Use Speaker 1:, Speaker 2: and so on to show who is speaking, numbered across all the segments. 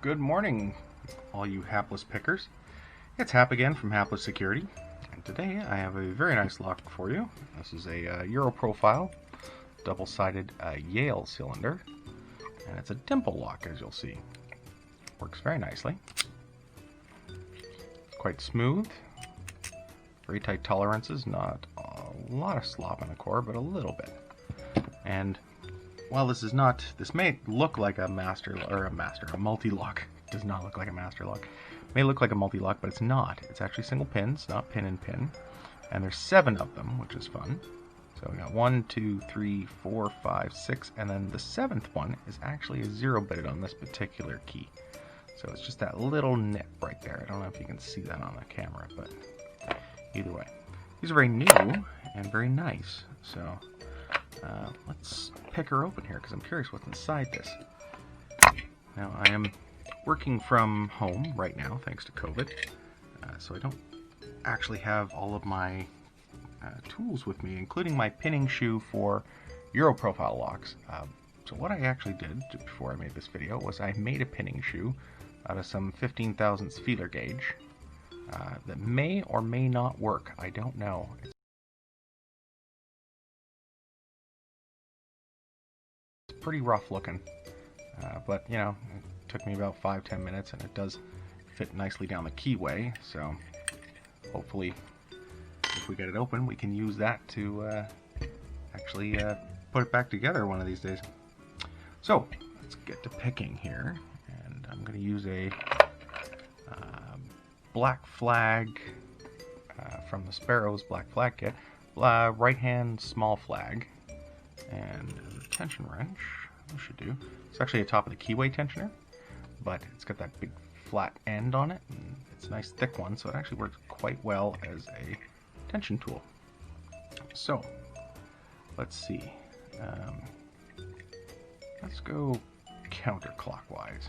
Speaker 1: Good morning, all you Hapless pickers. It's Hap again from Hapless Security, and today I have a very nice lock for you. This is a Euro profile, double-sided Yale cylinder, and it's a Dimple Lock, as you'll see. Works very nicely. It's quite smooth, very tight tolerances, not a lot of slop in the core, but a little bit. And while this may look like a multi-lock. Does not look like a master lock. May look like a multi-lock, but it's not. It's actually single pins, not pin and pin. And there's 7 of them, which is fun. So we got 1, 2, 3, 4, 5, 6, and then the 7th one is actually a 0-bitted on this particular key. So it's just that little nip right there. I don't know if you can see that on the camera, but either way. These are very new and very nice. So let's pick her open here because I'm curious what's inside this. Now I am working from home right now thanks to COVID, so I don't actually have all of my tools with me, including my pinning shoe for Euro profile locks. So what I actually did before I made this video was I made a pinning shoe out of some 15 thousandths feeler gauge that may or may not work. I don't know. It's pretty rough looking, but you know, it took me about 5-10 minutes, and it does fit nicely down the keyway. So hopefully, if we get it open, we can use that to actually put it back together one of these days. So let's get to picking here, and I'm going to use a black flag from the Sparrow's black flag kit, right hand small flag, and a tension wrench. This should do. It's actually a top of the keyway tensioner, but it's got that big flat end on it, and it's a nice thick one, so it actually works quite well as a tension tool. So let's see. Let's go counterclockwise.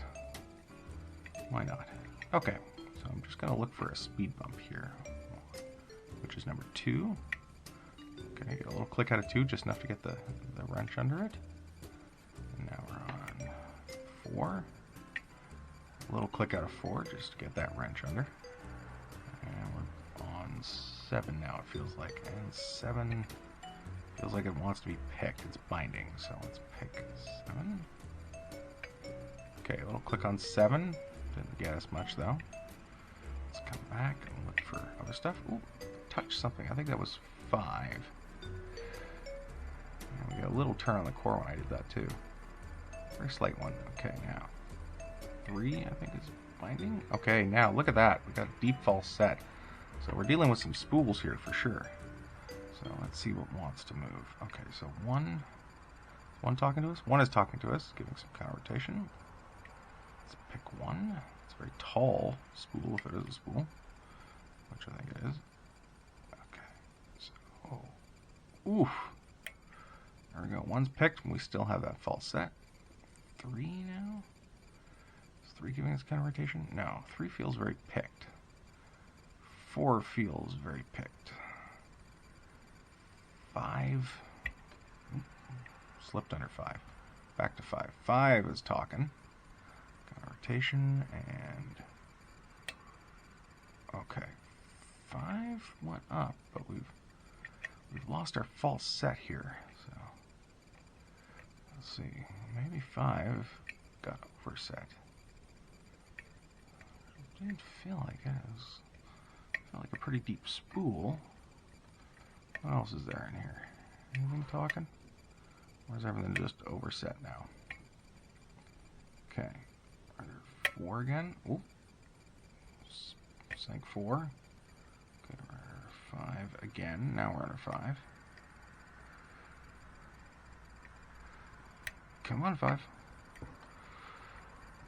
Speaker 1: Why not? Okay, so I'm just going to look for a speed bump here, which is number 2. Okay, get a little click out of 2, just enough to get the wrench under it. And now we're on 4. A little click out of 4, just to get that wrench under. And we're on 7 now, it feels like. And 7 feels like it wants to be picked. It's binding, so let's pick 7. Okay, a little click on 7. Didn't get us much, though. Let's come back and look for other stuff. Ooh, touch something. I think that was 5. And we got a little turn on the core when I did that, too. Very slight one. Okay, now 3, I think, is binding. Okay, now look at that. We got a deep false set. So we're dealing with some spools here for sure. So let's see what wants to move. Okay, so 1 talking to us. 1 is talking to us, giving some counter rotation. Let's pick 1. It's a very tall spool, if it is a spool, which I think it is. Okay, so, oof. There we go. 1's picked, and we still have that false set. 3 now? Is 3 giving us counter rotation? No, 3 feels very picked. 4 feels very picked. 5. Slipped under 5. Back to 5. 5 is talking. Counter rotation, and okay. 5 went up, but we've lost our false set here. So let's see. Maybe 5 got overset. It didn't feel like it. It felt like a pretty deep spool. What else is there in here? Anything talking? Or is everything just overset now? Okay. Under 4 again. Oop. Sank 4. Okay, we're under 5 again. Now we're under 5. Come on, 5.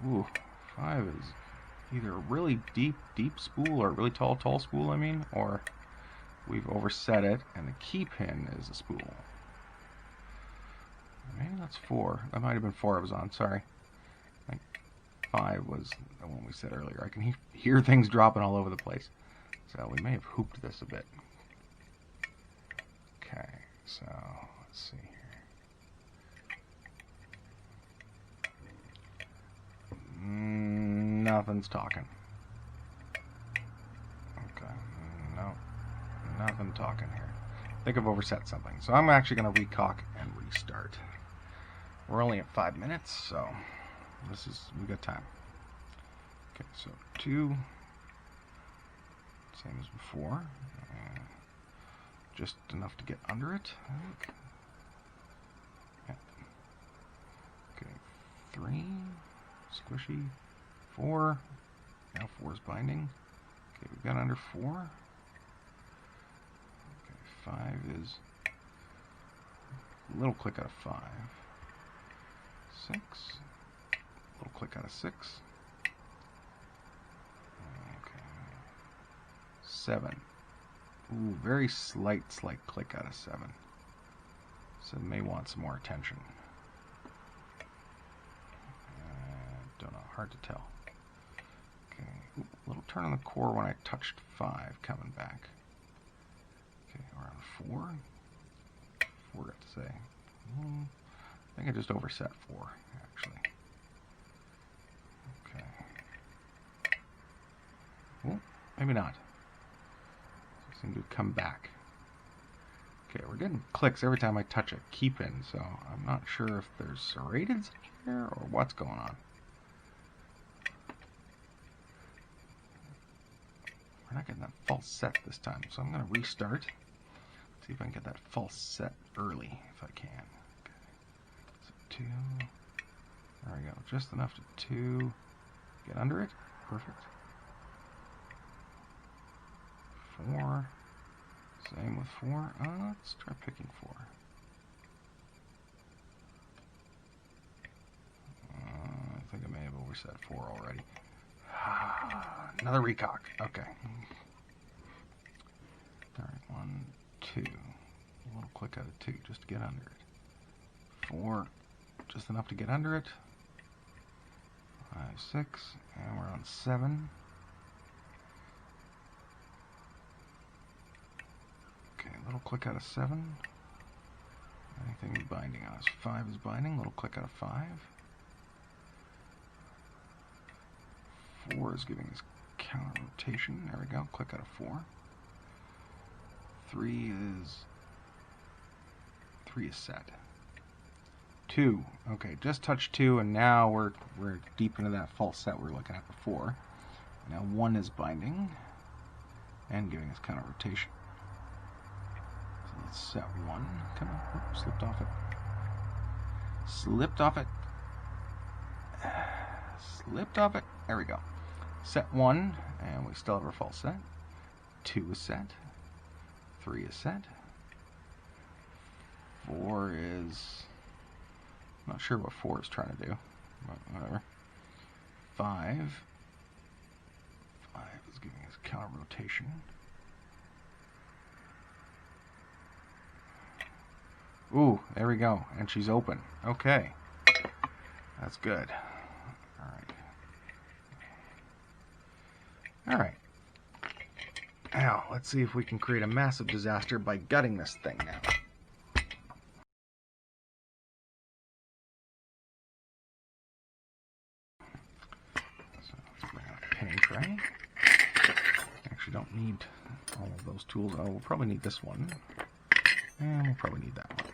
Speaker 1: Ooh, 5 is either a really deep spool or a really tall spool, I mean, or we've overset it and the key pin is a spool. Maybe that's 4. That might have been 4 I was on, sorry. I think 5 was the one we said earlier. I can hear things dropping all over the place. So we may have hooped this a bit. Okay, so let's see here. Nothing's talking. Okay, no, nothing talking here. I think I've overset something, so I'm actually going to recock and restart. We're only at 5 minutes, so we got time. Okay, so 2, same as before, just enough to get under it. Yeah. Okay, 3, squishy, 4, now 4 is binding. Okay, we've got under 4. Okay, 5 is a little click out of 5. 6, little click out of 6. Okay, 7. Ooh, very slight click out of 7. So may want some more attention. Don't know, hard to tell. Okay, ooh, little turn on the core when I touched 5, coming back. Okay, around 4. 4 got to say. I think I just overset 4, actually. Okay. Well, maybe not. I seem to come back. Okay, we're getting clicks every time I touch a key pin, so I'm not sure if there's serrateds here or what's going on. We're not getting that false set this time, so I'm going to restart. See if I can get that false set early, if I can. Okay. So 2. There we go. Just enough to 2. Get under it. Perfect. 4. Same with 4. Let's try picking 4. I think I may have overset 4 already. Another recock. Okay. Alright, 1, 2. A little click out of 2 just to get under it. 4. Just enough to get under it. 5, 6. And we're on 7. Okay, a little click out of 7. Anything binding on us? 5 is binding. Little click out of 5. 4 is giving us counter rotation. There we go. Click out of 4. 3 is set. 2. Okay, just touch 2, and now we're deep into that false set we were looking at before. Now 1 is binding and giving us counter rotation. So let's set 1. Come on. Oops, slipped off it. Slipped off it. Slipped off it. There we go. Set 1, and we still have our false set. 2 is set. 3 is set. 4 is... not sure what 4 is trying to do, but whatever. 5 is giving us counter rotation. Ooh, there we go, and she's open. Okay, that's good. All right. Now, let's see if we can create a massive disaster by gutting this thing now. So let's bring out a pinning tray. Actually, don't need all of those tools. Oh, we'll probably need this one. And we'll probably need that one.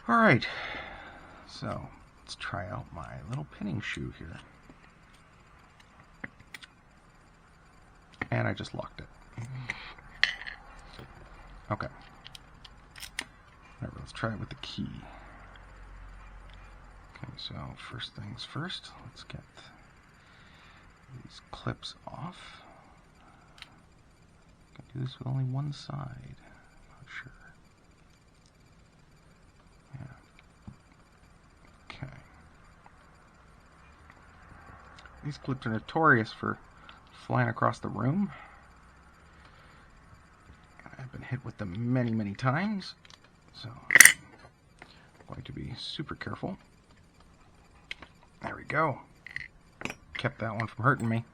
Speaker 1: All right. So let's try out my little pinning shoe here. And I just locked it. Okay. Alright, let's try it with the key. Okay, so first things first, let's get these clips off. I can do this with only one side. Not sure. Yeah. Okay. These clips are notorious for flying across the room. I've been hit with them many, many times, so I'm going to be super careful. There we go. Kept that one from hurting me.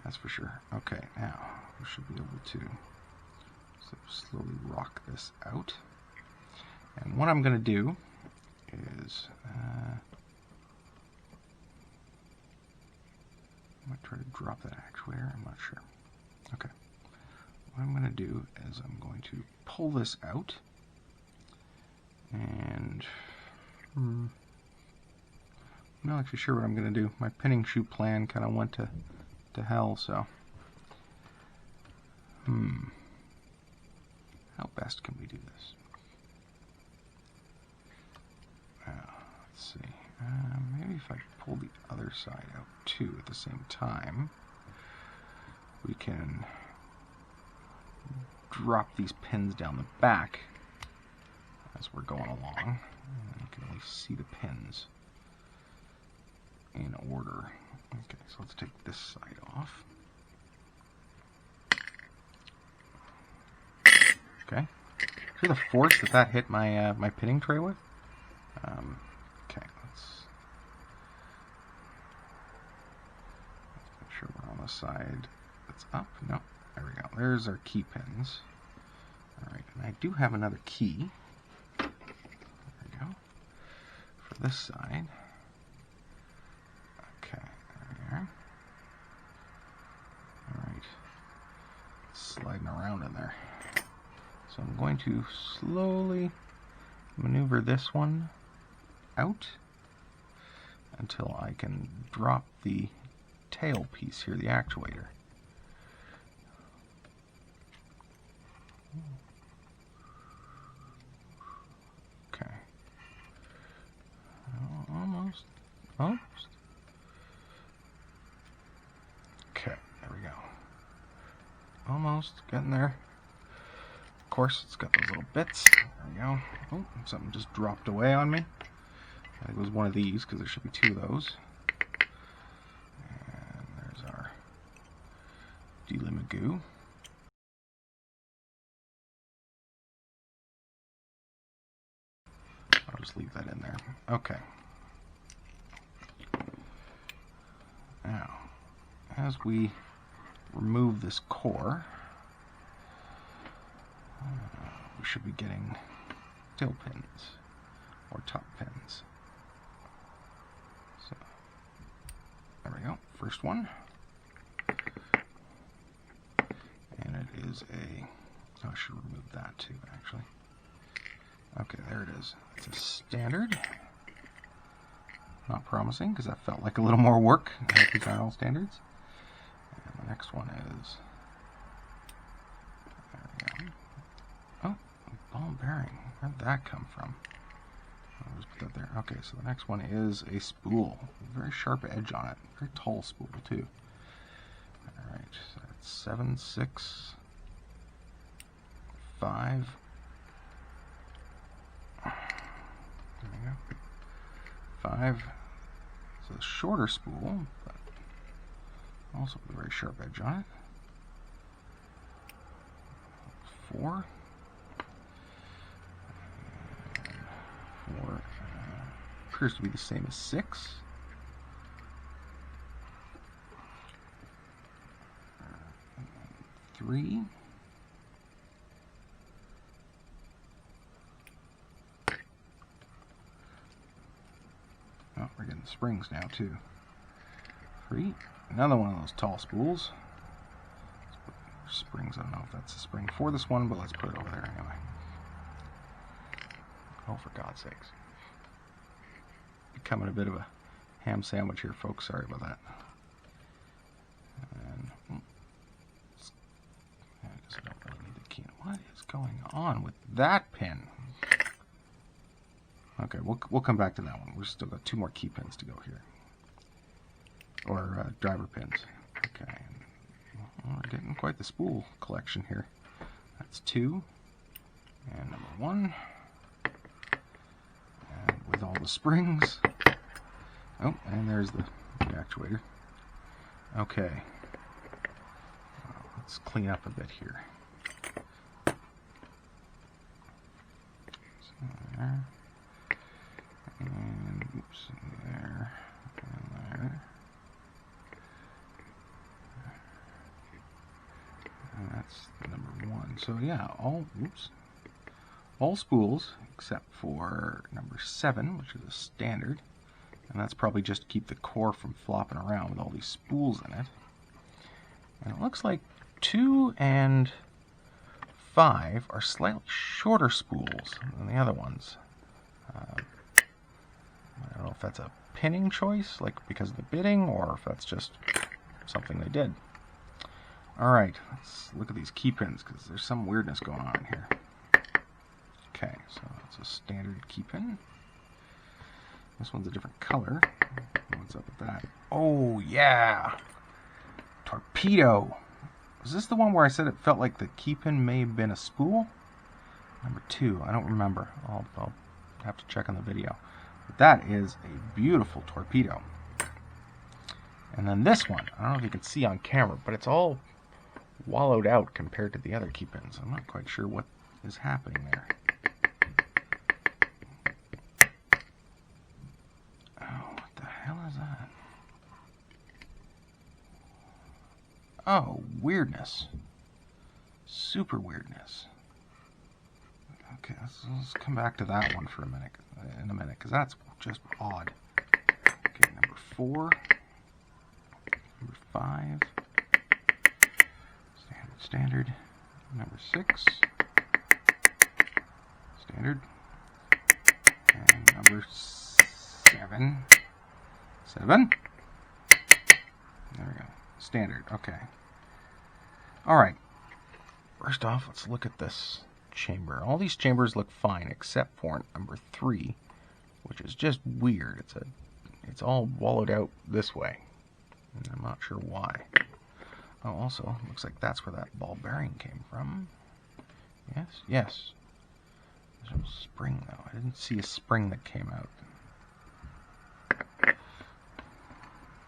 Speaker 1: That's for sure. Okay, now we should be able to slowly rock this out. And what I'm going to do is might try to drop that actuator, I'm not sure. Okay. What I'm going to do is I'm going to pull this out, and I'm not actually sure what I'm going to do. My pinning shoe plan kind of went to hell, so how best can we do this? Let's see. Maybe if I pull the other side out too at the same time, we can drop these pins down the back as we're going along. And you can at least see the pins in order. Okay, so let's take this side off. Okay. See the force that hit my my pinning tray with? Okay, let's make sure we're on the side that's up. No, there we go. There's our key pins. Alright, and I do have another key. There we go. For this side. Okay, there. Alright. Sliding around in there. So I'm going to slowly maneuver this one out until I can drop the tail piece here, the actuator. Okay. Almost. Almost. Okay, there we go. Almost getting there. Of course, it's got those little bits. There we go. Oh, something just dropped away on me. I think it was one of these, because there should be two of those. And there's our delimagoo. I'll just leave that in there. Okay. Now, as we remove this core, we should be getting tail pins or top pins. So there we go, first one, and it is a, oh, I should remove that too actually. Okay, there it is. It's a standard. Not promising because that felt like a little more work. I hope these aren't all standards. And the next one is, there we go. Oh, ball bearing. Where'd that come from? I'll just put that there. Okay, so the next one is a spool. Very sharp edge on it. Very tall spool too. Alright, so that's 7, 6, 5. There we go. 5. So a shorter spool, but also with a very sharp edge on it. 4. 4 appears to be the same as 6. And 3. Oh, we're getting springs now too. 3. Another one of those tall spools. Let's put springs. I don't know if that's a spring for this one, but let's put it over there anyway. Oh, for God's sakes. Becoming a bit of a ham sandwich here, folks. Sorry about that. And I guess I don't really need the key. What is going on with that pin? Okay, we'll come back to that one. We've still got 2 more key pins to go here. Or driver pins. Okay. Well, we're getting quite the spool collection here. That's 2. And number 1. And with all the springs. Oh, and there's the actuator. Okay. Let's clean up a bit here. So there. And oops, there. And there. And that's number 1. So yeah, all spools except for number 7, which is a standard, And that's probably just to keep the core from flopping around with all these spools in it. And it looks like 2 and 5 are slightly shorter spools than the other ones. I don't know if that's a pinning choice, like because of the bitting, or if that's just something they did. Alright, let's look at these key pins, because there's some weirdness going on here. Okay, so it's a standard key pin. This one's a different color. What's up with that? Oh, yeah! Torpedo! Was this the one where I said it felt like the key pin may have been a spool? Number 2, I don't remember. I'll have to check on the video. But that is a beautiful torpedo. And then this one, I don't know if you can see on camera, but it's all wallowed out compared to the other key pins. I'm not quite sure what is happening there. Oh, what the hell is that? Oh, weirdness. Super weirdness. Okay, let's come back to that one for a minute, because that's just odd. Okay, number 4, number 5, standard, number 6, standard, and number 7, there we go, standard, okay. Alright, first off, let's look at this chamber. All these chambers look fine except for number 3, which is just weird. It's all wallowed out this way, and I'm not sure why. Oh, also, looks like that's where that ball bearing came from. Yes. There's no spring, though. I didn't see a spring that came out. Is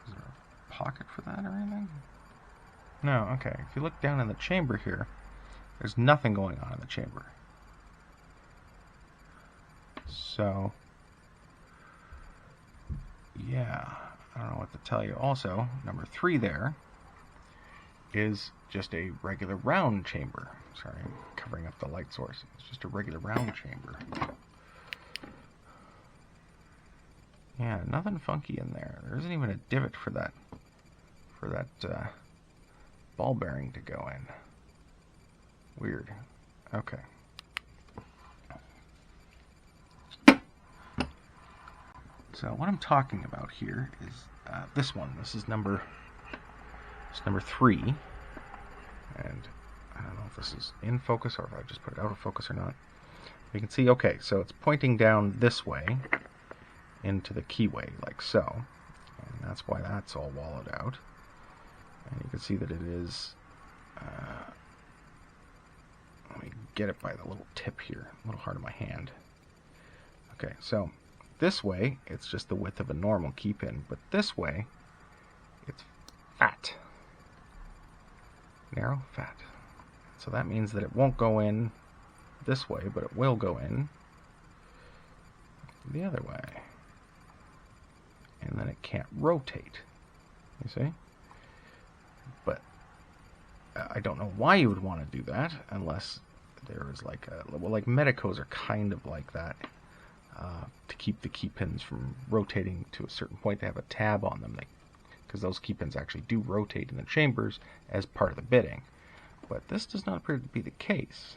Speaker 1: there a pocket for that or anything? No, okay. If you look down in the chamber here, there's nothing going on in the chamber. So, yeah, I don't know what to tell you. Also, number 3 there is just a regular round chamber. Sorry, I'm covering up the light source. It's just a regular round chamber. Yeah, nothing funky in there. There isn't even a divot for that ball bearing to go in. Weird. Okay. So what I'm talking about here is this one. This is number 3, and I don't know if this is in focus or if I just put it out of focus or not. You can see, okay, so it's pointing down this way into the keyway, like so, and that's why that's all wallowed out. And you can see that it is, let me get it by the little tip here, a little hard on my hand. Okay, so this way, it's just the width of a normal key pin, but this way, it's fat. Narrow, fat. So that means that it won't go in this way, but it will go in the other way. And then it can't rotate, you see? But I don't know why you would want to do that unless there is like well, like medicos are kind of like that. To keep the key pins from rotating to a certain point, they have a tab on them, because those key pins actually do rotate in the chambers as part of the bitting. But this does not appear to be the case.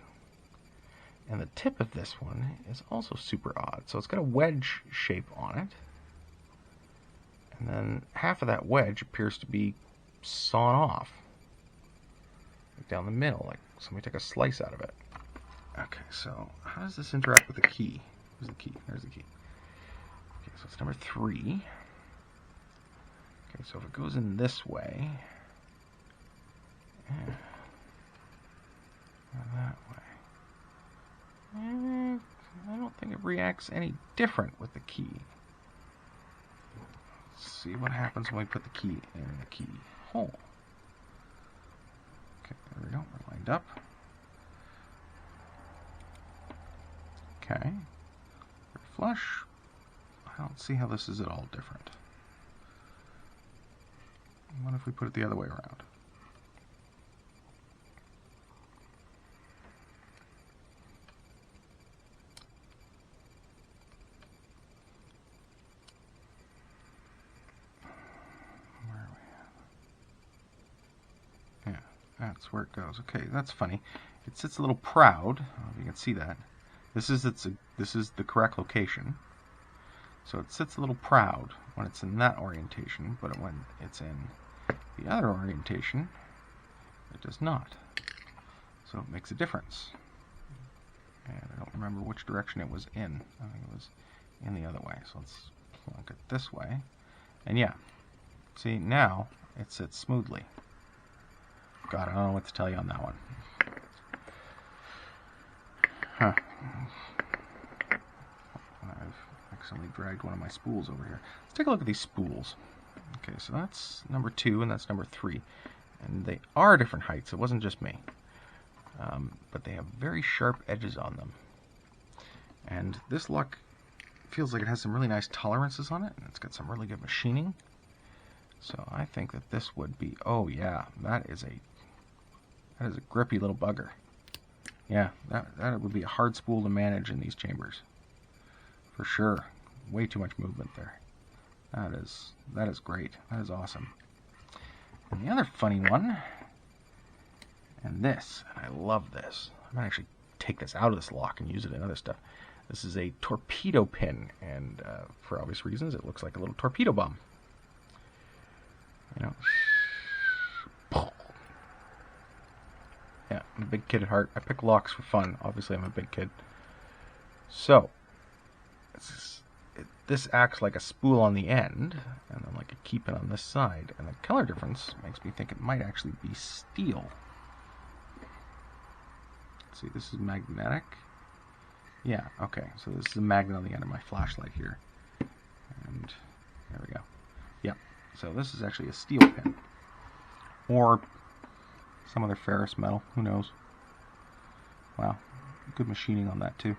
Speaker 1: And the tip of this one is also super odd. So it's got a wedge shape on it. And then half of that wedge appears to be sawn off. Like down the middle, like somebody took a slice out of it. Okay, so how does this interact with the key? Where's the key? There's the key. Okay, so it's number 3. Okay, so if it goes in this way, that way, I don't think it reacts any different with the key. Let's see what happens when we put the key in the key hole. Okay, there we go. We're lined up. Okay. Flush. I don't see how this is at all different. What if we put it the other way around? That's where it goes. Okay, that's funny. It sits a little proud. I don't know if you can see that. This is the correct location. So it sits a little proud when it's in that orientation, but when it's in the other orientation, it does not. So it makes a difference. And I don't remember which direction it was in. I think it was in the other way. So let's plunk it this way. And yeah, see, now it sits smoothly. God, I don't know what to tell you on that one. Huh. I've accidentally dragged one of my spools over here. Let's take a look at these spools. Okay, so that's number 2 and that's number 3. And they are different heights. It wasn't just me. But they have very sharp edges on them. And this lock feels like it has some really nice tolerances on it. And it's got some really good machining. So I think that this would be, oh yeah, that is a grippy little bugger. Yeah, that would be a hard spool to manage in these chambers. For sure. Way too much movement there. That is great. That is awesome. And the other funny one, and this, and I love this. I might actually take this out of this lock and use it in other stuff. This is a torpedo pin, and for obvious reasons, it looks like a little torpedo bomb. You know, yeah, I'm a big kid at heart. I pick locks for fun. Obviously, I'm a big kid. So, this acts like a spool on the end, and then like a key pin on this side. And the color difference makes me think it might actually be steel. Let's see, this is magnetic. Yeah, okay, so this is a magnet on the end of my flashlight here. And there we go. Yeah, so this is actually a steel pin. Or some other ferrous metal, who knows. Wow, good machining on that too.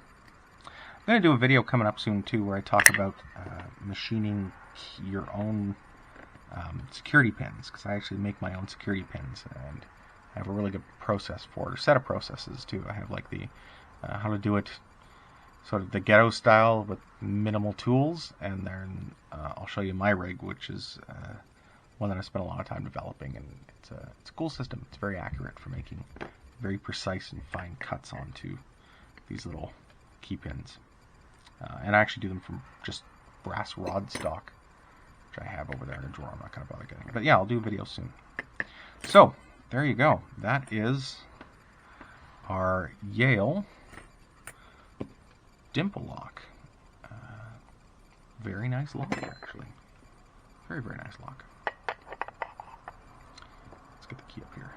Speaker 1: I'm going to do a video coming up soon too where I talk about machining your own security pins, because I actually make my own security pins and I have a really good process for it, or set of processes too. I have like the how to do it sort of the ghetto style with minimal tools, and then I'll show you my rig, which is one that I spent a lot of time developing, and it's a cool system. It's very accurate for making very precise and fine cuts onto these little key pins. And I actually do them from just brass rod stock, which I have over there in a drawer. I'm not going to bother getting it. But yeah, I'll do a video soon. So, there you go. That is our Yale Dimple Lock. Very nice lock, actually. Very, very nice lock. Let's get the key up here.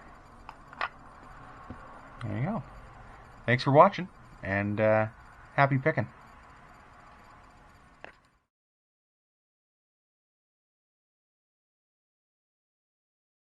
Speaker 1: There you go. Thanks for watching, and happy picking.